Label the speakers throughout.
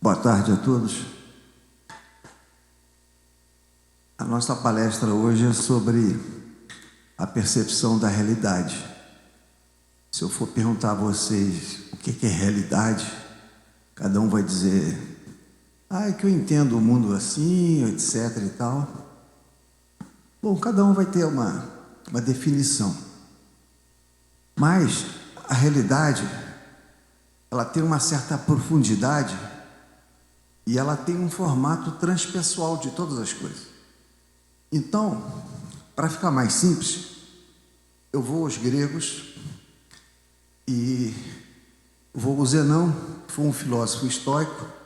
Speaker 1: Boa tarde a todos. A nossa palestra hoje é sobre a percepção da realidade. Se eu for perguntar a vocês o que é realidade, cada um vai dizer: é que eu entendo o mundo assim, etc e tal. Bom, cada um vai ter uma definição. Mas a realidade, ela tem uma certa profundidade e ela tem um formato transpessoal de todas as coisas. Então, para ficar mais simples, eu vou aos gregos e vou ao Zenão, que foi um filósofo estoico.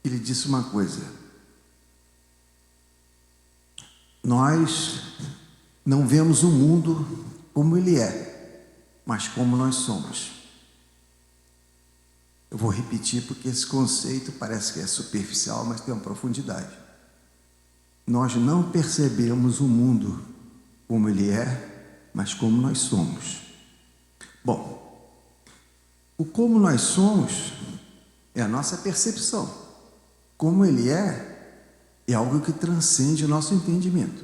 Speaker 1: Ele disse uma coisa: nós não vemos o mundo como ele é, mas como nós somos. Eu vou repetir porque esse conceito parece que é superficial, mas tem uma profundidade. Nós não percebemos o mundo como ele é, mas como nós somos. Bom, o como nós somos é a nossa percepção. Como ele é algo que transcende o nosso entendimento.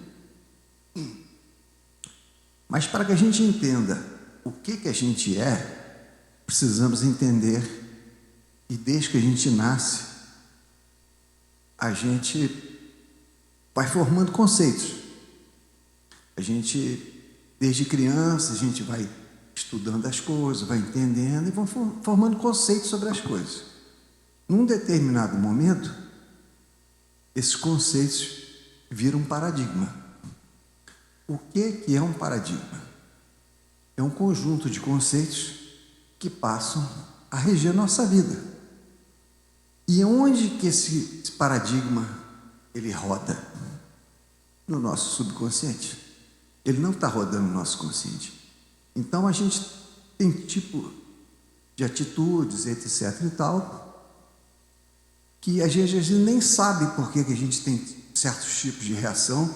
Speaker 1: Mas para que a gente entenda o que a gente é, precisamos entender que desde que a gente nasce, a gente vai formando conceitos. A gente, desde criança, a gente vai estudando as coisas, vai entendendo e vão formando conceitos sobre as coisas. Num determinado momento, esses conceitos viram um paradigma. O que é um paradigma? É um conjunto de conceitos que passam a reger nossa vida. E onde que esse paradigma ele roda? No nosso subconsciente. Ele não está rodando no nosso consciente. Então a gente tem tipo de atitudes, etc e tal, que a gente nem sabe por que a gente tem certos tipos de reação,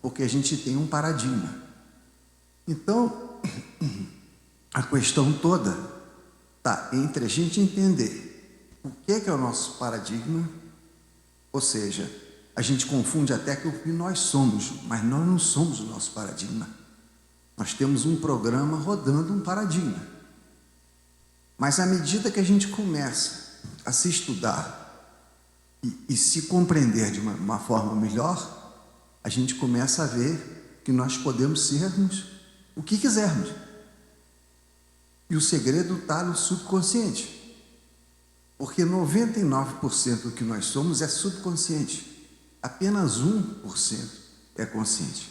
Speaker 1: porque a gente tem um paradigma. Então, a questão toda está entre a gente entender o que é o nosso paradigma, ou seja, a gente confunde até que o que nós somos, mas nós não somos o nosso paradigma. Nós temos um programa rodando um paradigma. Mas à medida que a gente começa a se estudar e se compreender de uma forma melhor, a gente começa a ver que nós podemos sermos o que quisermos. E o segredo está no subconsciente. Porque 99% do que nós somos é subconsciente. Apenas 1% é consciente.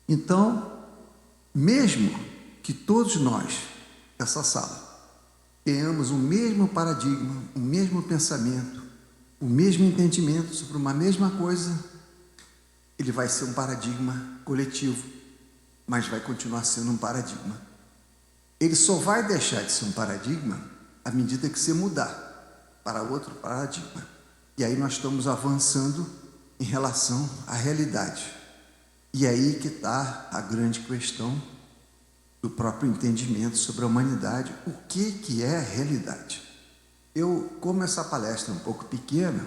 Speaker 1: Então, mesmo que todos nós, nessa sala, tenhamos o mesmo paradigma, o mesmo pensamento, o mesmo entendimento sobre uma mesma coisa, ele vai ser um paradigma coletivo, mas vai continuar sendo um paradigma. Ele só vai deixar de ser um paradigma à medida que você mudar para outro paradigma. E aí nós estamos avançando em relação à realidade. E aí que está a grande questão do próprio entendimento sobre a humanidade. O que é realidade? Como essa palestra é um pouco pequena,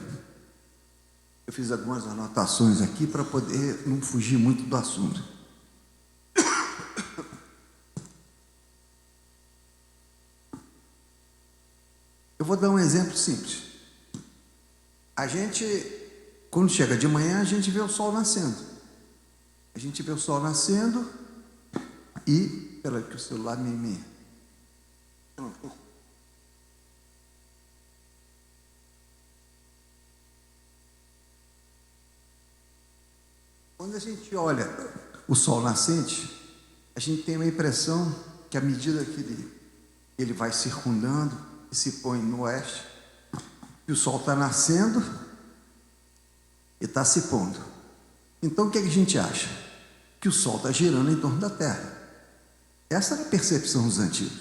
Speaker 1: eu fiz algumas anotações aqui para poder não fugir muito do assunto. Eu vou dar um exemplo simples. A gente, quando chega de manhã, a gente vê o sol nascendo. A gente vê o sol nascendo e... Espera que o celular me... Quando a gente olha o sol nascente, a gente tem uma impressão que à medida que ele vai circundando e se põe no oeste, e o sol está nascendo e está se pondo. Então o que a gente acha? Que o sol está girando em torno da Terra. Essa era a percepção dos antigos.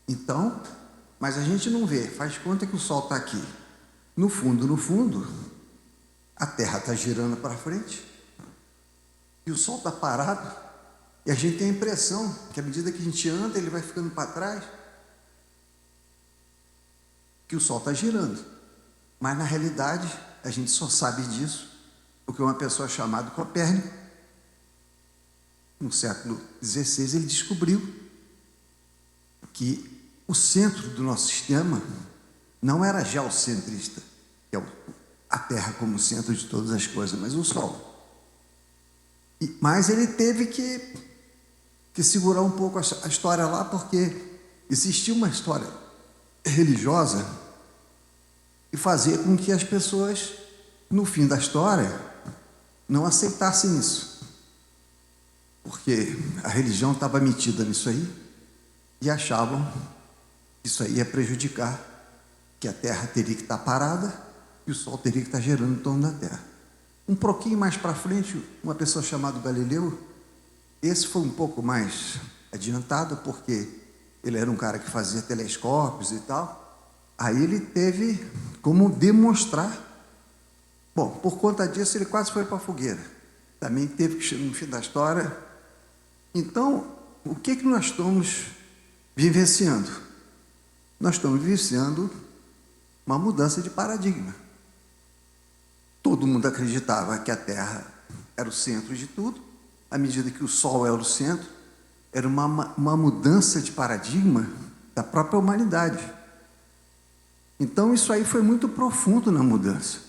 Speaker 1: Então, mas a gente não vê, faz conta que o Sol está aqui. No fundo, a Terra está girando para frente e o Sol está parado, e a gente tem a impressão que à medida que a gente anda, ele vai ficando para trás, que o Sol está girando. Mas na realidade, a gente só sabe disso porque uma pessoa chamada Copérnico, no século XVI, ele descobriu que o centro do nosso sistema não era geocentrista, que é a Terra como centro de todas as coisas, mas o Sol. Mas ele teve que segurar um pouco a história lá, porque existia uma história religiosa e fazer com que as pessoas, no fim da história, não aceitassem isso, porque a religião estava metida nisso aí e achavam que isso aí ia prejudicar, que a Terra teria que estar parada e o Sol teria que estar girando em torno da Terra. Um pouquinho mais para frente, uma pessoa chamada Galileu, esse foi um pouco mais adiantado, porque ele era um cara que fazia telescópios e tal. Aí ele teve como demonstrar. Bom, por conta disso, ele quase foi para a fogueira. Também teve que chegar no fim da história. Então, o que nós estamos vivenciando? Nós estamos vivenciando uma mudança de paradigma. Todo mundo acreditava que a Terra era o centro de tudo, à medida que o Sol era o centro, era uma mudança de paradigma da própria humanidade. Então, isso aí foi muito profundo na mudança.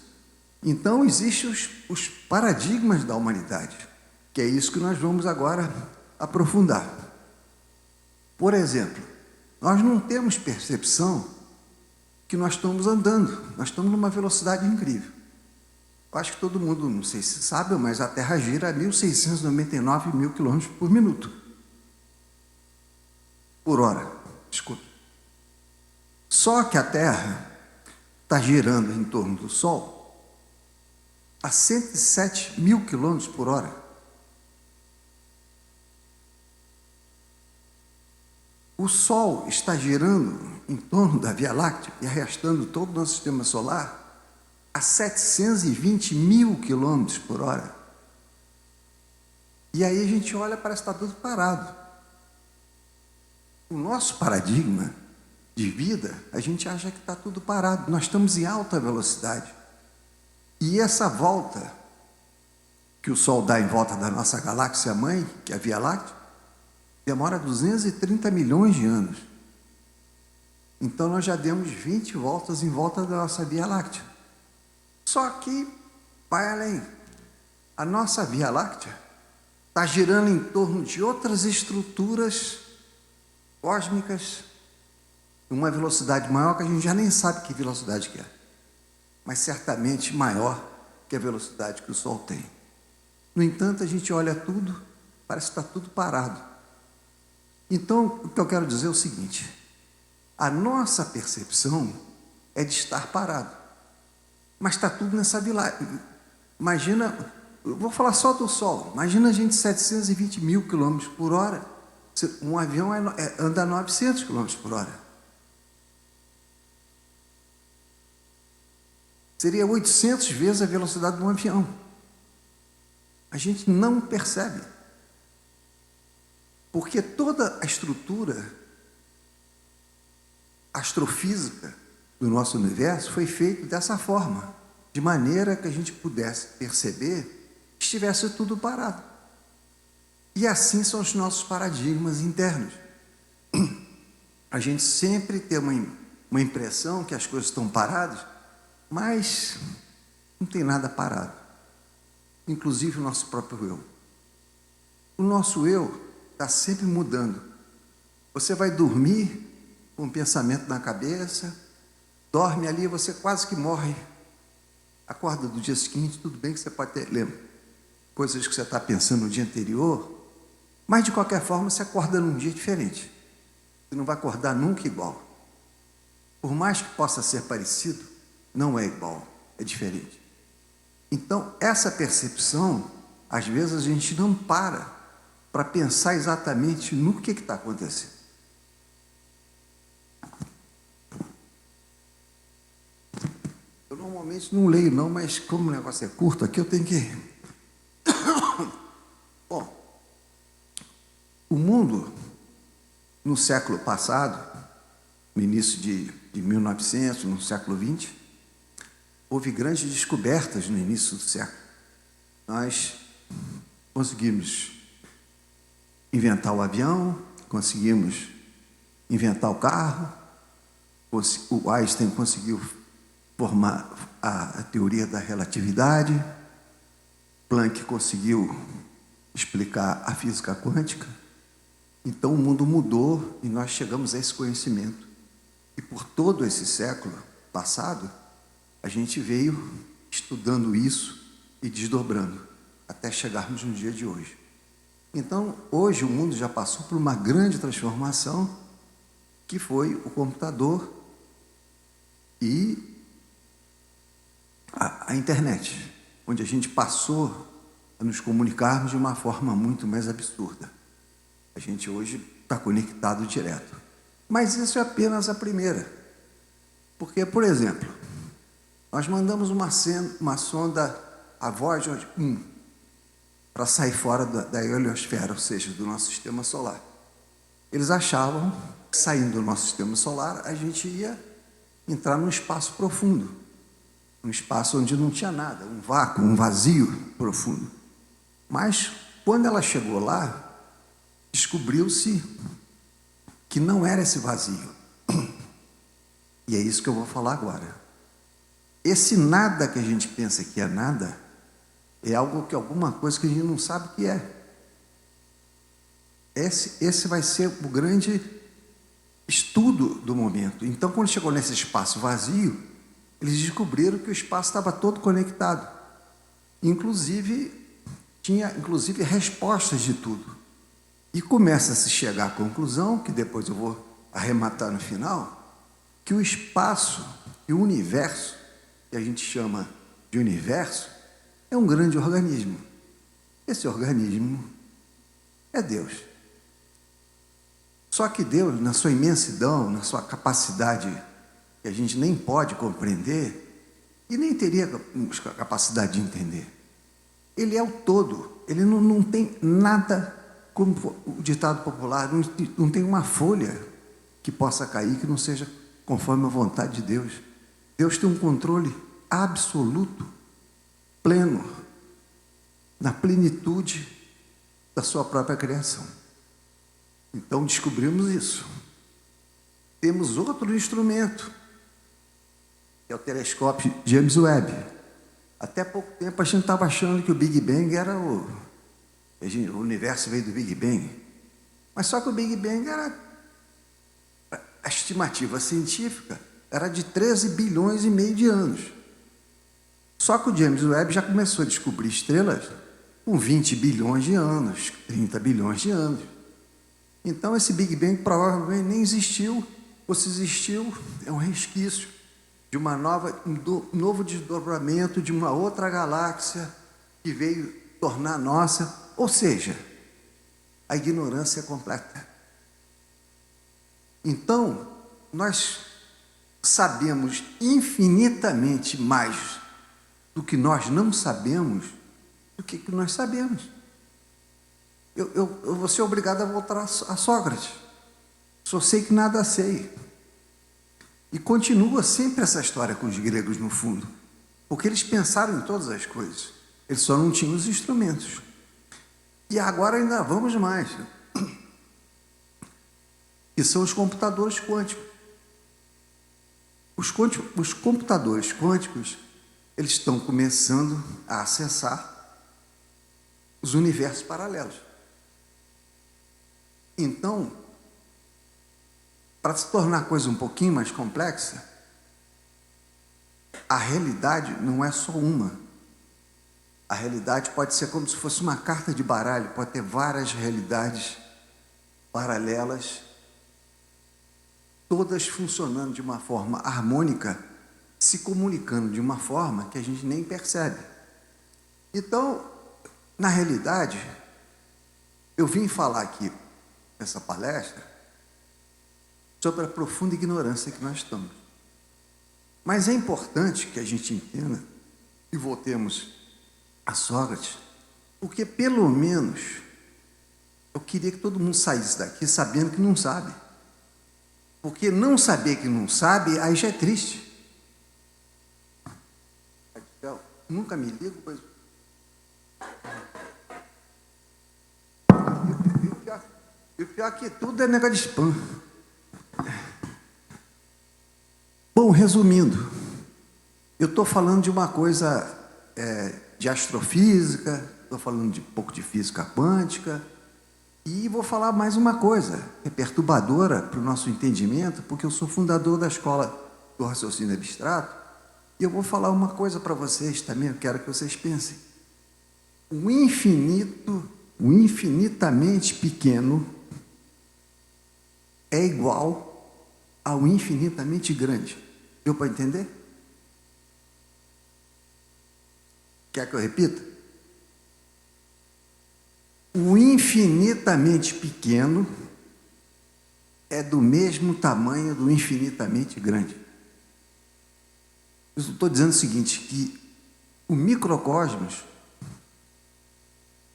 Speaker 1: Então, existem os paradigmas da humanidade, que é isso que nós vamos agora aprofundar. Por exemplo, nós não temos percepção que nós estamos andando, nós estamos numa velocidade incrível. Eu acho que todo mundo, não sei se sabe, mas a Terra gira a 1.699 mil quilômetros por minuto. Por hora, desculpe. Só que a Terra está girando em torno do Sol a 107 mil quilômetros por hora. O Sol está girando em torno da Via Láctea e arrastando todo o nosso sistema solar a 720 mil quilômetros por hora. E aí a gente olha, parece que está tudo parado. O nosso paradigma de vida, a gente acha que está tudo parado. Nós estamos em alta velocidade. E essa volta que o Sol dá em volta da nossa galáxia-mãe, que é a Via Láctea, demora 230 milhões de anos. Então, nós já demos 20 voltas em volta da nossa Via Láctea. Só que, vai além. A nossa Via Láctea está girando em torno de outras estruturas cósmicas, uma velocidade maior, que a gente já nem sabe que velocidade que é, mas certamente maior que a velocidade que o Sol tem. No entanto, a gente olha tudo, parece que está tudo parado. Então, o que eu quero dizer é o seguinte: a nossa percepção é de estar parado, mas está tudo nessa vilagem. Imagina, eu vou falar só do Sol, imagina a gente 720 mil quilômetros por hora, um avião anda a 900 quilômetros por hora. Seria 800 vezes a velocidade de um avião. A gente não percebe, porque toda a estrutura astrofísica do nosso universo foi feita dessa forma, de maneira que a gente pudesse perceber que estivesse tudo parado. E assim são os nossos paradigmas internos. A gente sempre tem uma impressão que as coisas estão paradas, mas não tem nada parado, inclusive o nosso próprio eu. O nosso eu está sempre mudando. Você vai dormir com um pensamento na cabeça, dorme ali, você quase que morre. Acorda do dia seguinte, tudo bem que você pode ter coisas que você está pensando no dia anterior, mas de qualquer forma você acorda num dia diferente. Você não vai acordar nunca igual. Por mais que possa ser parecido, não é igual, é diferente. Então, essa percepção, às vezes a gente não para pensar exatamente no que está acontecendo. normalmente não leio não, mas como o negócio é curto aqui, eu tenho que... Bom, o mundo, no século passado, no início de 1900, no século XX, houve grandes descobertas no início do século. Nós conseguimos inventar o avião, conseguimos inventar o carro, o Einstein conseguiu formar a teoria da relatividade, Planck conseguiu explicar a física quântica. Então o mundo mudou e nós chegamos a esse conhecimento. E por todo esse século passado, a gente veio estudando isso e desdobrando, até chegarmos no dia de hoje. Então, hoje o mundo já passou por uma grande transformação, que foi o computador e a internet, onde a gente passou a nos comunicarmos de uma forma muito mais absurda. A gente hoje está conectado direto. Mas isso é apenas a primeira. Porque, por exemplo, nós mandamos uma sonda, a Voyager 1, para sair fora da heliosfera, ou seja, do nosso sistema solar. Eles achavam que, saindo do nosso sistema solar, a gente ia entrar num espaço profundo, um espaço onde não tinha nada, um vácuo, um vazio profundo. Mas, quando ela chegou lá, descobriu-se que não era esse vazio. E é isso que eu vou falar agora. Esse nada que a gente pensa que é nada, é alguma coisa que a gente não sabe o que é. Esse vai ser o grande estudo do momento. Então, quando chegou nesse espaço vazio, eles descobriram que o espaço estava todo conectado. Tinha respostas de tudo. E começa a se chegar à conclusão, que depois eu vou arrematar no final, que o espaço e o universo, que a gente chama de universo, é um grande organismo. Esse organismo é Deus. Só que Deus, na sua imensidão, na sua capacidade que a gente nem pode compreender e nem teria capacidade de entender, Ele é o todo. Ele não tem nada, como o ditado popular, não tem uma folha que possa cair que não seja conforme a vontade de Deus. Deus tem um controle absoluto, pleno, na plenitude da sua própria criação. Então descobrimos isso. Temos outro instrumento, que é o telescópio James Webb. Até pouco tempo a gente estava achando que o Big Bang era o universo veio do Big Bang. Mas só que o Big Bang era, a estimativa científica era de 13 bilhões e meio de anos. Só que o James Webb já começou a descobrir estrelas com 20 bilhões de anos, 30 bilhões de anos. Então esse Big Bang provavelmente nem existiu, ou se existiu, é um resquício de um novo desdobramento de uma outra galáxia que veio tornar nossa, ou seja, a ignorância completa. Então, nós sabemos infinitamente mais do que nós não sabemos do que nós sabemos. Eu vou ser obrigado a voltar a Sócrates. Só sei que nada sei. E continua sempre essa história com os gregos no fundo, porque eles pensaram em todas as coisas, eles só não tinham os instrumentos. E agora ainda vamos mais, que são os computadores quânticos. Os computadores quânticos, eles estão começando a acessar os universos paralelos. Então, para se tornar a coisa um pouquinho mais complexa, a realidade não é só uma. A realidade pode ser como se fosse uma carta de baralho, pode ter várias realidades paralelas, todas funcionando de uma forma harmônica, se comunicando de uma forma que a gente nem percebe. Então, na realidade, eu vim falar aqui nessa palestra sobre a profunda ignorância que nós estamos. Mas é importante que a gente entenda e voltemos a Sócrates, porque pelo menos eu queria que todo mundo saísse daqui sabendo que não sabe. Porque não saber que não sabe, aí já é triste. Nunca me ligo, pois. E o pior que tudo é negócio de spam. Bom, resumindo, eu estou falando de uma coisa de astrofísica, estou falando de pouco de física quântica, e vou falar mais uma coisa, é perturbadora para o nosso entendimento, porque eu sou fundador da Escola do Raciocínio Abstrato, e eu vou falar uma coisa para vocês também, eu quero que vocês pensem. O infinito, o infinitamente pequeno, é igual ao infinitamente grande. Deu para entender? Quer que eu repita? O infinitamente pequeno é do mesmo tamanho do infinitamente grande. Eu estou dizendo o seguinte, que o microcosmos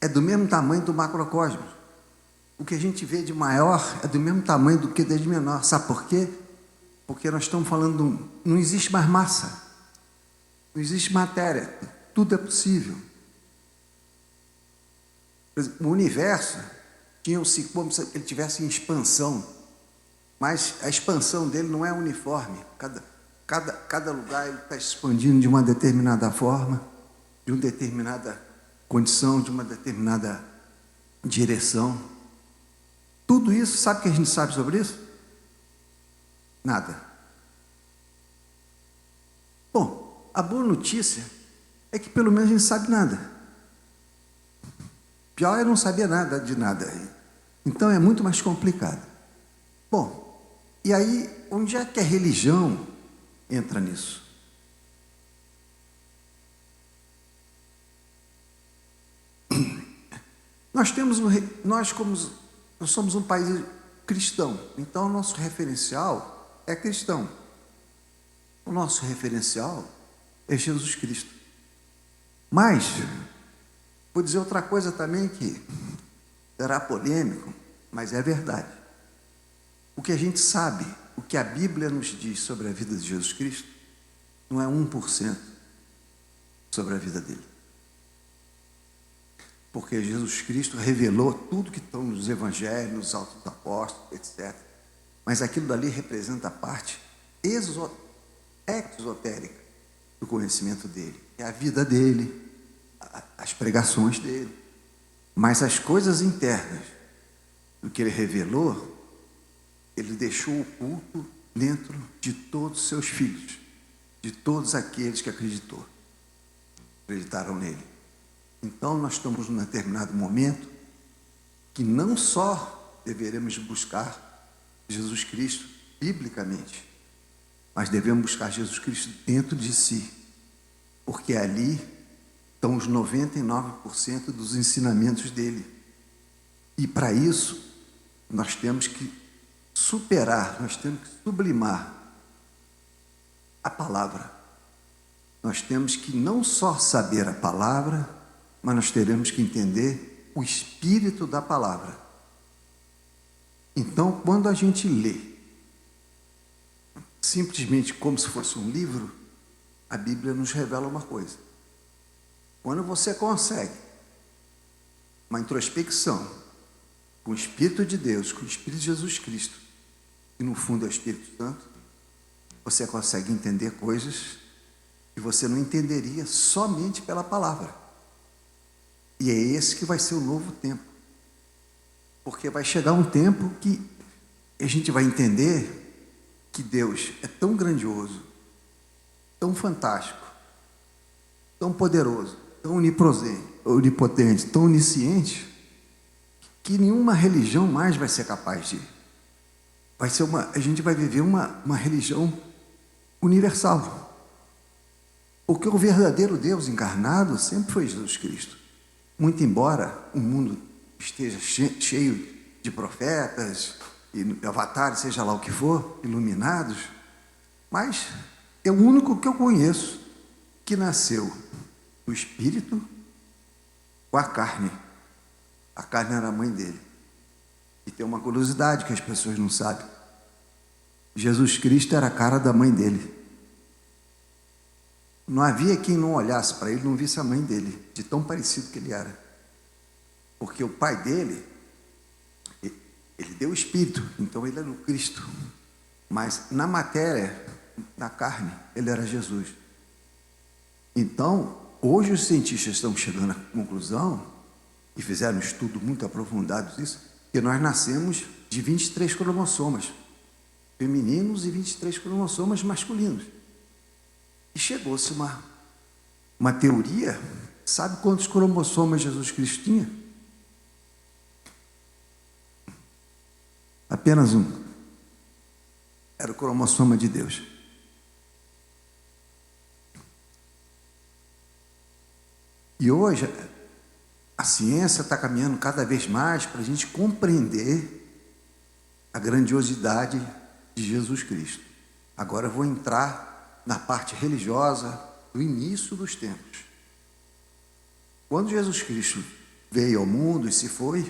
Speaker 1: é do mesmo tamanho do macrocosmos. O que a gente vê de maior é do mesmo tamanho do que de menor. Sabe por quê? Porque nós estamos falando, não existe mais massa, não existe matéria, tudo é possível. Por exemplo, o universo tinha como se ele tivesse em expansão, mas a expansão dele não é uniforme. Cada lugar ele está expandindo de uma determinada forma, de uma determinada condição, de uma determinada direção. Tudo isso, sabe o que a gente sabe sobre isso? Nada. Bom, a boa notícia é que pelo menos a gente sabe nada. Pior é não saber nada de nada. Então é muito mais complicado. Bom, e aí, onde é que a religião entra nisso? Nós somos um país cristão, então o nosso referencial é cristão. O nosso referencial é Jesus Cristo. Mas, vou dizer outra coisa também que será polêmico, mas é verdade. O que a gente sabe, o que a Bíblia nos diz sobre a vida de Jesus Cristo, não é 1% sobre a vida dele. Porque Jesus Cristo revelou tudo que estão nos evangelhos, nos Atos dos Apóstolos, etc. Mas aquilo dali representa a parte exotérica do conhecimento dele. É a vida dele, as pregações dele. Mas as coisas internas do que ele revelou, ele deixou oculto dentro de todos os seus filhos, de todos aqueles que acreditaram nele. Então, nós estamos num determinado momento que não só deveremos buscar Jesus Cristo biblicamente, mas devemos buscar Jesus Cristo dentro de si, porque ali estão os 99% dos ensinamentos dele. E para isso, nós temos que superar, nós temos que sublimar a palavra. Nós temos que não só saber a palavra, mas nós teremos que entender o espírito da palavra. Então, quando a gente lê, simplesmente como se fosse um livro, a Bíblia nos revela uma coisa. Quando você consegue uma introspecção com o Espírito de Deus, com o Espírito de Jesus Cristo, e no fundo é o Espírito Santo, você consegue entender coisas que você não entenderia somente pela palavra. E é esse que vai ser o novo tempo. Porque vai chegar um tempo que a gente vai entender que Deus é tão grandioso, tão fantástico, tão poderoso, tão onipotente, tão onisciente, que nenhuma religião mais vai ser capaz de. A gente vai viver uma religião universal. Porque o verdadeiro Deus encarnado sempre foi Jesus Cristo. Muito embora o mundo esteja cheio de profetas e avatares, seja lá o que for, iluminados, mas É o único que eu conheço que nasceu do Espírito com a carne. A carne era a mãe dele. E tem uma curiosidade que as pessoas não sabem. Jesus Cristo era a cara da mãe dele. Não havia quem não olhasse para ele e não visse a mãe dele, de tão parecido que ele era. Porque o pai dele, ele deu o Espírito, então ele era o Cristo. Mas na matéria, na carne, ele era Jesus. Então, hoje os cientistas estão chegando à conclusão, e fizeram um estudo muito aprofundado disso, que nós nascemos de 23 cromossomas femininos e 23 cromossomas masculinos. E chegou-se uma teoria, sabe quantos cromossomas Jesus Cristo tinha? Apenas um. Era o cromossoma de Deus. E hoje a ciência está caminhando cada vez mais para a gente compreender a grandiosidade de Jesus Cristo. Agora eu vou entrar na parte religiosa do início dos tempos. Quando Jesus Cristo veio ao mundo e se foi,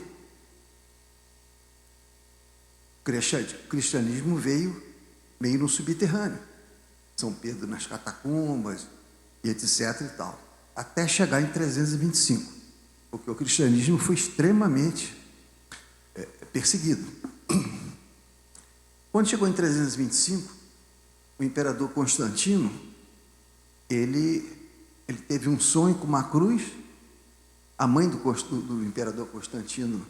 Speaker 1: o cristianismo veio meio no subterrâneo. São Pedro nas catacumbas e etc. e tal. Até chegar em 325, porque o cristianismo foi extremamente perseguido. Quando chegou em 325, o imperador Constantino, ele teve um sonho com uma cruz. A mãe do imperador Constantino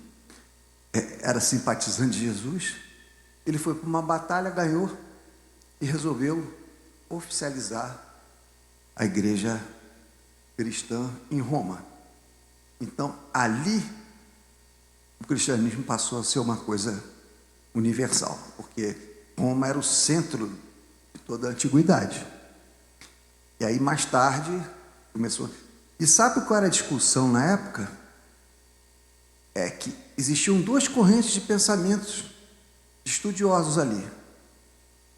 Speaker 1: era simpatizante de Jesus. Ele foi para uma batalha, ganhou e resolveu oficializar a igreja cristã em Roma. Então, ali, o cristianismo passou a ser uma coisa universal, porque Roma era o centro de toda a antiguidade. E aí, mais tarde, começou... E sabe qual era a discussão na época? É que existiam duas correntes de pensamentos de estudiosos ali.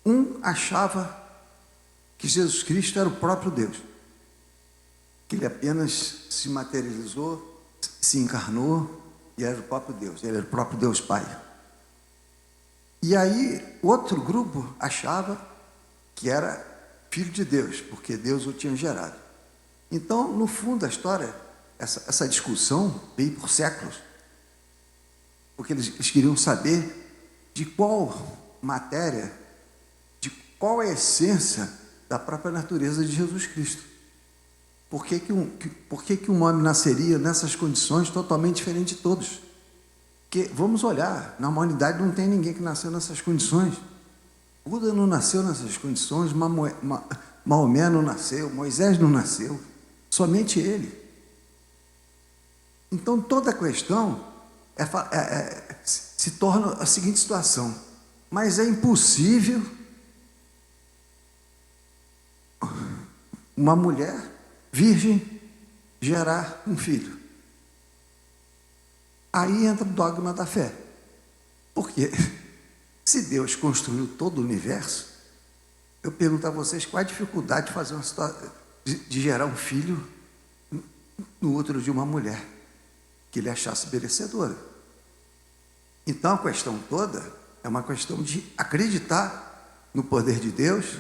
Speaker 1: Um achava que Jesus Cristo era o próprio Deus, que ele apenas se materializou, se encarnou e era o próprio Deus, ele era o próprio Deus Pai. E aí, outro grupo achava que era filho de Deus, porque Deus o tinha gerado. Então, no fundo da história, essa discussão veio por séculos, porque eles queriam saber de qual matéria, de qual é a essência da própria natureza de Jesus Cristo. Por que um homem nasceria nessas condições totalmente diferente de todos? Porque, vamos olhar, na humanidade não tem ninguém que nasceu nessas condições. Buda não nasceu nessas condições, Maomé não nasceu, Moisés não nasceu, somente ele. Então, toda a questão se torna a seguinte situação: mas é impossível uma mulher virgem gerar um filho. Aí entra o dogma da fé. Porque se Deus construiu todo o universo, eu pergunto a vocês qual a dificuldade de fazer de gerar um filho no útero de uma mulher que ele achasse merecedora. Então a questão toda é uma questão de acreditar no poder de Deus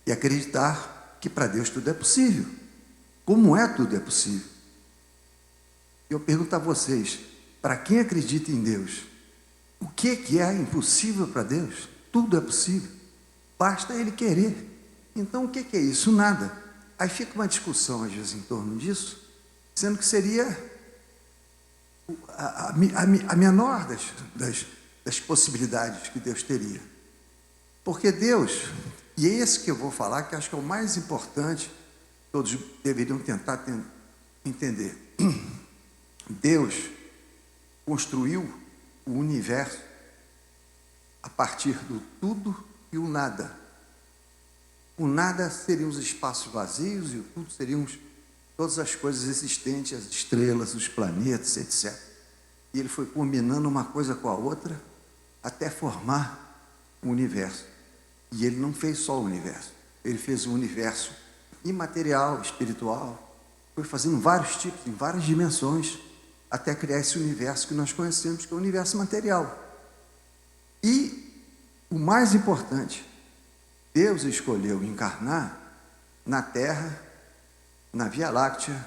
Speaker 1: e acreditar que para Deus tudo é possível. Como tudo é possível? Eu pergunto a vocês, para quem acredita em Deus, o que é impossível para Deus? Tudo é possível, basta Ele querer. Então o que é isso? Nada. Aí fica uma discussão às vezes em torno disso, sendo que seria a menor das possibilidades que Deus teria. Porque Deus, e é esse que eu vou falar, que acho que é o mais importante, todos deveriam tentar entender. Deus construiu o universo a partir do tudo e o nada. O nada seriam os espaços vazios e o tudo seriam todas as coisas existentes, as estrelas, os planetas, etc. E ele foi combinando uma coisa com a outra até formar o universo. E ele não fez só o universo, Ele fez um universo imaterial, espiritual, foi fazendo vários tipos, em várias dimensões, até criar esse universo que nós conhecemos, que é o universo material. E o mais importante, Deus escolheu encarnar na Terra, na Via Láctea,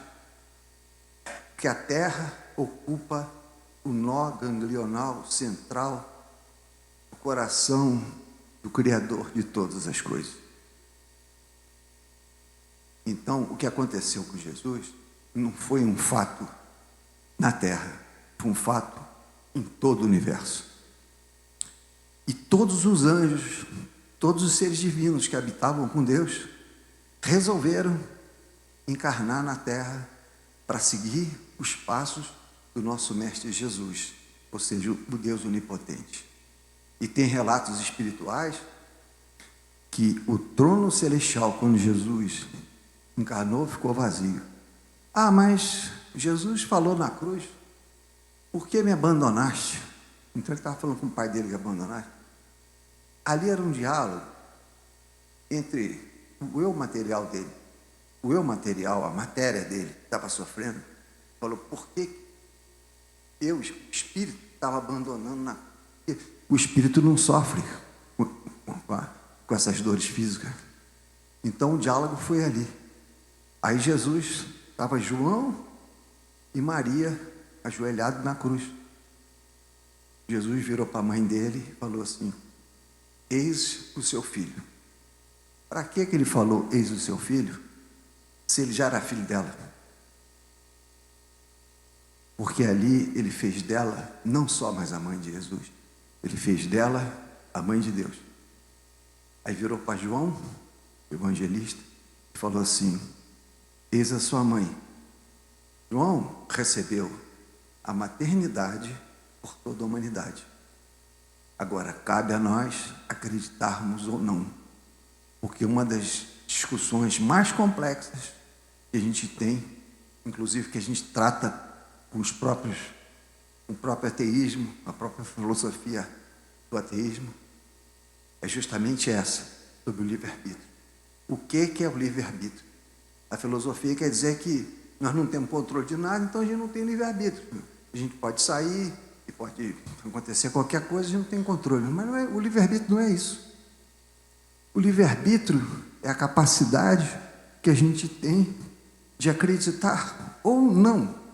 Speaker 1: que a Terra ocupa o nó ganglional central, o coração do Criador de todas as coisas. Então, o que aconteceu com Jesus não foi um fato na Terra, foi um fato em todo o universo. E todos os anjos, todos os seres divinos que habitavam com Deus, resolveram encarnar na Terra para seguir os passos do nosso Mestre Jesus, ou seja, o Deus onipotente. E tem relatos espirituais que o trono celestial, quando Jesus encarnou, ficou vazio. Ah, mas Jesus falou na cruz, por que me abandonaste? Então ele estava falando com o pai dele que abandonaste. Ali era um diálogo entre o eu material dele, o eu material, a matéria dele, que estava sofrendo, falou, por que eu, o espírito, estava abandonando o espírito não sofre com essas dores físicas. Então o diálogo foi ali. Aí Jesus, estava João e Maria ajoelhados na cruz. Jesus virou para a mãe dele e falou assim, eis o seu filho. Para que ele falou, eis o seu filho, se ele já era filho dela? Porque ali ele fez dela não só mais a mãe de Jesus, ele fez dela a mãe de Deus. Aí virou para João, evangelista, e falou assim, eis a sua mãe. João recebeu a maternidade por toda a humanidade. Agora, cabe a nós acreditarmos ou não, porque uma das discussões mais complexas que a gente tem, inclusive que a gente trata com o próprio ateísmo, a própria filosofia do ateísmo, é justamente essa, sobre o livre-arbítrio. O que é o livre-arbítrio? A filosofia quer dizer que nós não temos controle de nada, então a gente não tem livre-arbítrio. A gente pode sair e pode acontecer qualquer coisa, a gente não tem controle. Mas não é, o livre-arbítrio não é isso. O livre-arbítrio é a capacidade que a gente tem de acreditar ou não.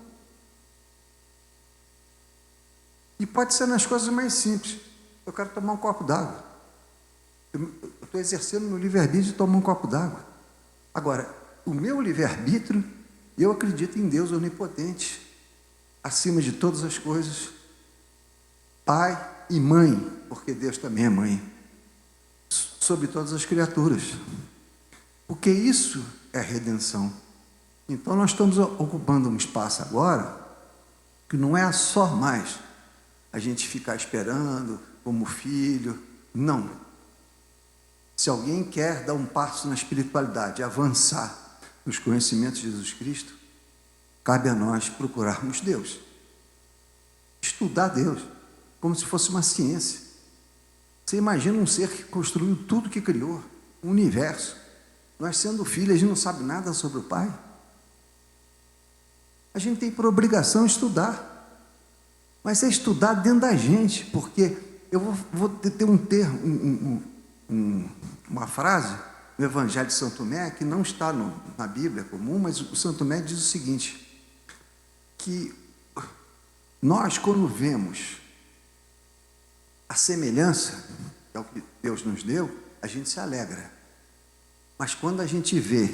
Speaker 1: E pode ser nas coisas mais simples. Eu quero tomar um copo d'água. Eu estou exercendo meu livre-arbítrio de tomar um copo d'água. Agora, o meu livre-arbítrio, eu acredito em Deus onipotente, acima de todas as coisas, pai e mãe, porque Deus também é mãe, sobre todas as criaturas. Porque isso é a redenção. Então nós estamos ocupando um espaço agora que não é só mais a gente ficar esperando como filho, não. Se alguém quer dar um passo na espiritualidade, avançar nos conhecimentos de Jesus Cristo, cabe a nós procurarmos Deus, estudar Deus, como se fosse uma ciência. Você imagina um ser que construiu tudo que criou, o universo. Nós, sendo filhos, a gente não sabe nada sobre o Pai. A gente tem por obrigação estudar, mas é estudar dentro da gente, porque eu vou ter um termo, uma frase no Evangelho de São Tomé, que não está na Bíblia comum, mas o São Tomé diz o seguinte, que nós, quando vemos a semelhança, que é o que Deus nos deu, a gente se alegra. Mas quando a gente vê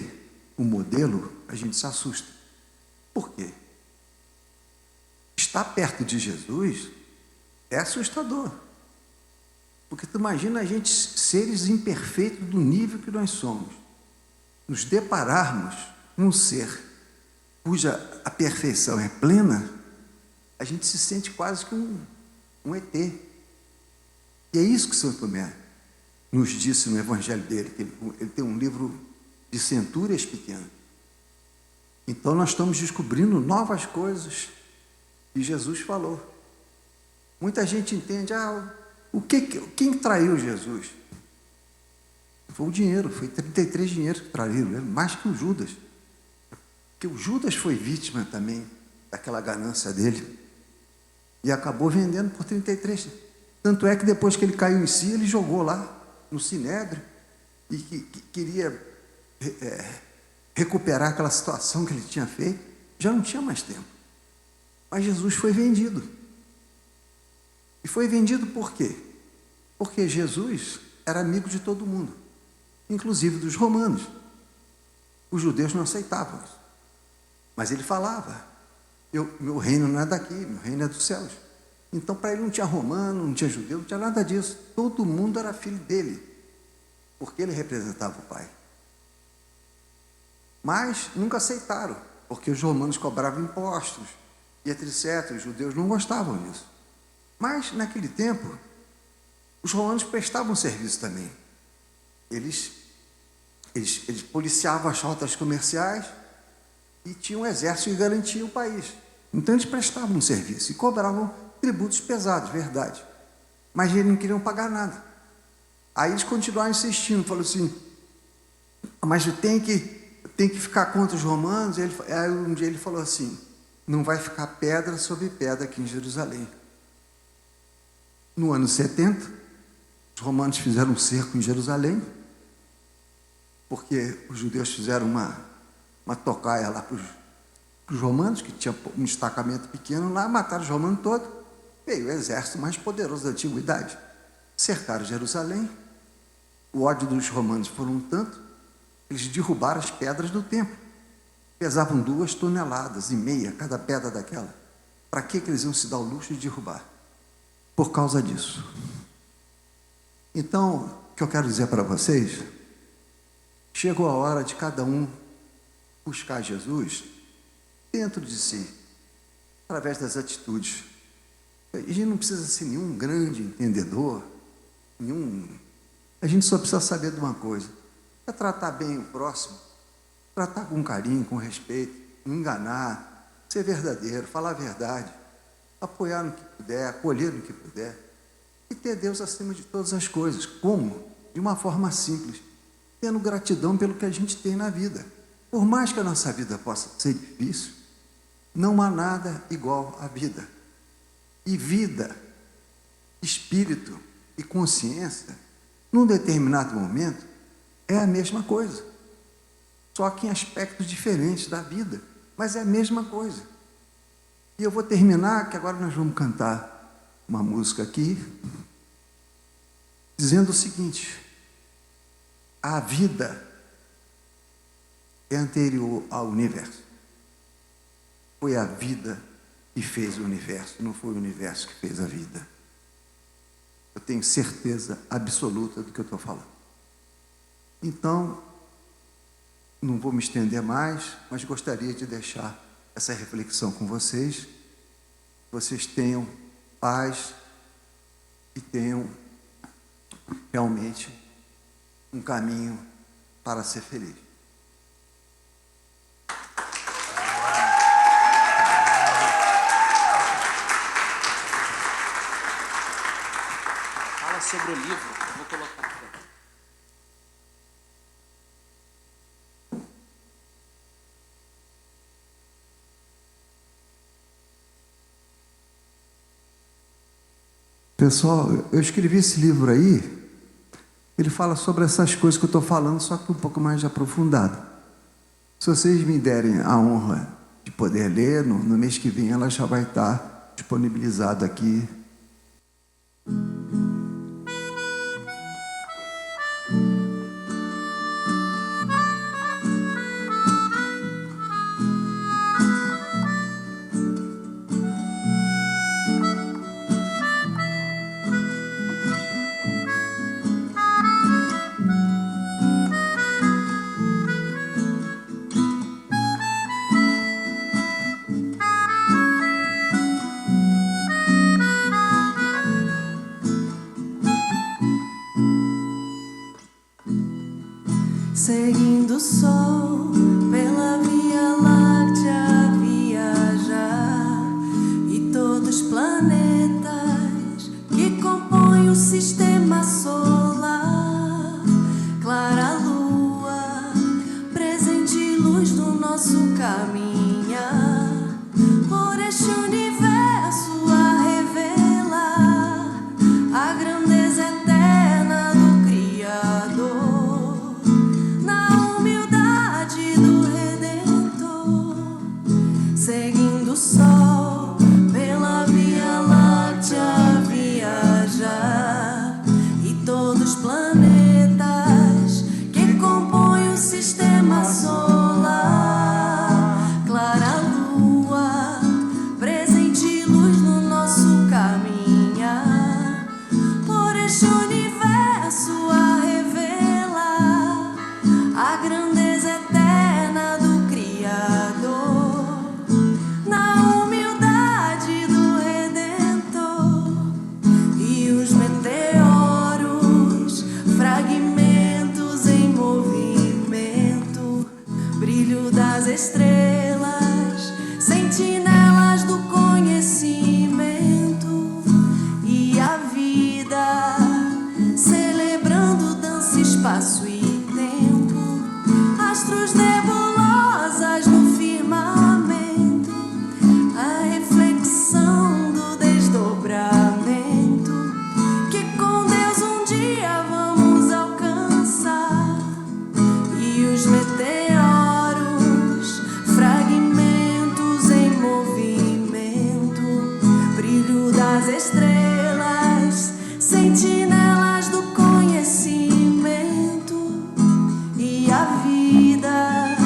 Speaker 1: o modelo, a gente se assusta. Por quê? Estar perto de Jesus é assustador. Porque tu imagina a gente, seres imperfeitos do nível que nós somos, nos depararmos com um ser cuja a perfeição é plena, a gente se sente quase que um ET. E é isso que São Tomé nos disse no Evangelho dele, que ele tem um livro de centúrias pequenas. Então nós estamos descobrindo novas coisas que Jesus falou. Muita gente entende, quem traiu Jesus? foi o dinheiro, foi 33 dinheiros que traíram ele, mais que o Judas. Porque o Judas foi vítima também daquela ganância dele e acabou vendendo por 33. Tanto é que depois que ele caiu em si, ele jogou lá no Sinédrio e queria recuperar aquela situação que ele tinha feito. Já não tinha mais tempo. Mas Jesus foi vendido. E foi vendido por quê? Porque Jesus era amigo de todo mundo, inclusive dos romanos. Os judeus não aceitavam isso. Mas ele falava, meu reino não é daqui, meu reino é dos céus. Então, para ele não tinha romano, não tinha judeu, não tinha nada disso. Todo mundo era filho dele, porque ele representava o Pai. Mas nunca aceitaram, porque os romanos cobravam impostos, e etc. Os judeus não gostavam disso. Mas, naquele tempo, os romanos prestavam serviço também. Eles policiavam as rotas comerciais e tinham um exército que garantia o país. Então, eles prestavam um serviço e cobravam tributos pesados, verdade. Mas eles não queriam pagar nada. Aí eles continuaram insistindo, falaram assim, mas tem que ficar contra os romanos. Aí um dia ele falou assim, não vai ficar pedra sobre pedra aqui em Jerusalém. No ano 70, os romanos fizeram um cerco em Jerusalém, porque os judeus fizeram uma tocaia lá para os romanos, que tinha um destacamento pequeno lá, mataram os romanos todos. Veio o exército mais poderoso da antiguidade, cercaram Jerusalém. O ódio dos romanos foi um tanto, eles derrubaram as pedras do templo, pesavam 2,5 toneladas cada pedra daquela. Para que eles iam se dar o luxo de derrubar? Por causa disso. Então, o que eu quero dizer para vocês, chegou a hora de cada um buscar Jesus dentro de si, através das atitudes. A gente não precisa ser nenhum grande entendedor, a gente só precisa saber de uma coisa, é tratar bem o próximo, tratar com carinho, com respeito, não enganar, ser verdadeiro, falar a verdade, apoiar no que puder, acolher no que puder, e ter Deus acima de todas as coisas. Como? De uma forma simples, tendo gratidão pelo que a gente tem na vida. Por mais que a nossa vida possa ser difícil, não há nada igual à vida. E vida, espírito e consciência, num determinado momento, é a mesma coisa. Só que em aspectos diferentes da vida, mas é a mesma coisa. E eu vou terminar, que agora nós vamos cantar uma música aqui, dizendo o seguinte: a vida é anterior ao universo. Foi a vida que fez o universo, não foi o universo que fez a vida. Eu tenho certeza absoluta do que eu estou falando. Então, não vou me estender mais, mas gostaria de deixar essa reflexão com vocês. Vocês tenham paz e tenham realmente um caminho para ser feliz.
Speaker 2: Fala sobre o livro, eu vou colocar aqui.
Speaker 1: Pessoal, eu escrevi esse livro aí, ele fala sobre essas coisas que eu estou falando, só que um pouco mais aprofundado. Se vocês me derem a honra de poder ler, no mês que vem ela já vai estar disponibilizada aqui.
Speaker 3: Seguindo o sol pela Via Láctea viajar, e todos os planetas que compõem o sistema solar, claro. nosso caminhar por este universo a revelar a grandeza eterna do Criador, na humildade do Redentor, seguindo o sol pela Via Láctea viajar, e todos os planetas que compõem o sistema solar, clara lua, presente luz no nosso caminhar por este universo a revelar a grandeza eterna do Criador, na humildade do Redentor. E os meteoros, fragmentos em movimento, brilho das estrelas, sentinelas do conhecimento, e a vida celebrando dança, espaço e tempo, astros nebulosas no firmamento, a reflexão do desdobramento que com Deus um dia vamos alcançar. E os meteoros, fragmentos em movimento, brilho das estrelas, sentinelas do conhecimento, e a vida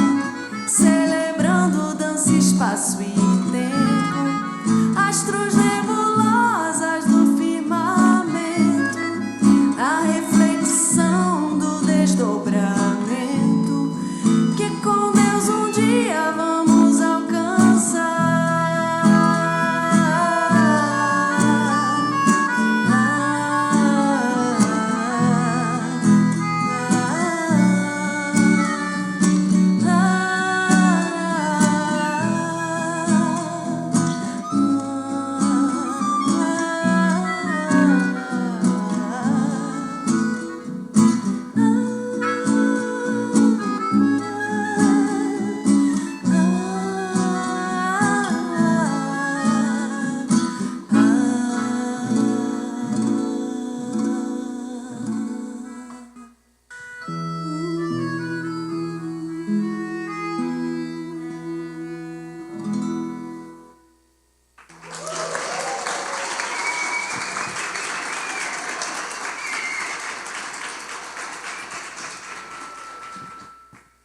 Speaker 3: celebrando dança, espaço e tempo, astros nebulosas no firmamento, a reflexão do desdobramento que com Deus um dia vamos alcançar.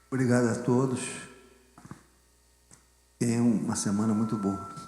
Speaker 1: Obrigado a todos. Tenham uma semana muito boa.